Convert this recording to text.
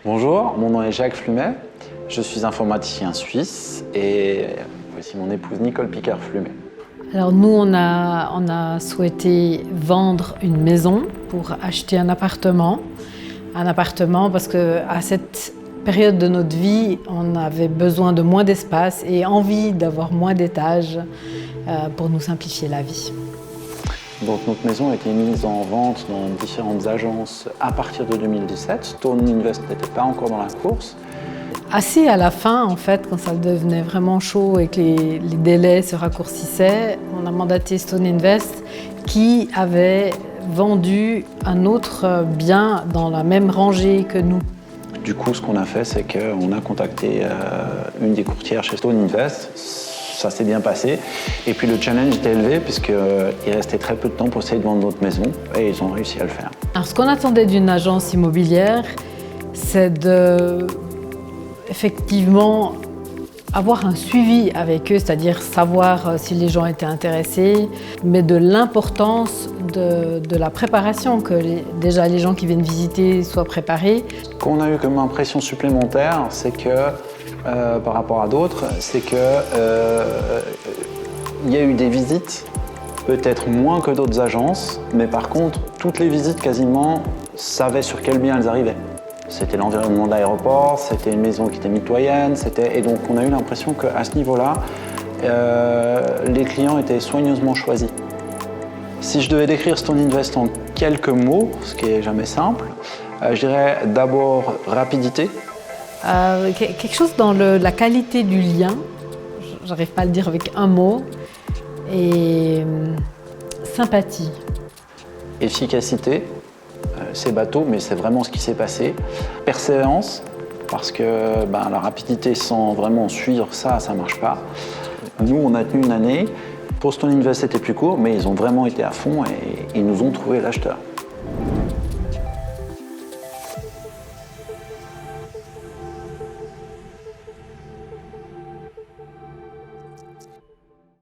Bonjour, mon nom est Jacques Flumet, je suis informaticien suisse et voici mon épouse Nicole Picard-Flumet. Alors nous, on a souhaité vendre une maison pour acheter un appartement. Un appartement parce qu'à cette période de notre vie, on avait besoin de moins d'espace et envie d'avoir moins d'étages pour nous simplifier la vie. Donc notre maison a été mise en vente dans différentes agences à partir de 2017. Stone Invest n'était pas encore dans la course. Assez à la fin, en fait, quand ça devenait vraiment chaud et que les délais se raccourcissaient, on a mandaté Stone Invest qui avait vendu un autre bien dans la même rangée que nous. Du coup, ce qu'on a fait, c'est qu'on a contacté une des courtières chez Stone Invest. Ça s'est bien passé. Et puis le challenge était élevé puisqu'il restait très peu de temps pour essayer de vendre notre maison et ils ont réussi à le faire. Alors ce qu'on attendait d'une agence immobilière, c'est de effectivement avoir un suivi avec eux, c'est-à-dire savoir si les gens étaient intéressés, mais de l'importance de la préparation, que déjà les gens qui viennent visiter soient préparés. Ce qu'on a eu comme impression supplémentaire, c'est que par rapport à d'autres, c'est que il y a eu des visites, peut-être moins que d'autres agences, mais par contre, toutes les visites quasiment savaient sur quel bien elles arrivaient. C'était l'environnement de l'aéroport, c'était une maison qui était mitoyenne, et donc on a eu l'impression qu'à ce niveau-là, les clients étaient soigneusement choisis. Si je devais décrire Stone Invest en quelques mots, ce qui n'est jamais simple, je dirais d'abord rapidité. Quelque chose dans la qualité du lien, j'arrive pas à le dire avec un mot, et sympathie. Efficacité, c'est bateau, mais c'est vraiment ce qui s'est passé. Persévérance, parce que la rapidité sans vraiment suivre ça ne marche pas. Nous, on a tenu une année. Pour Stone Invest, c'était plus court, mais ils ont vraiment été à fond et ils nous ont trouvé l'acheteur.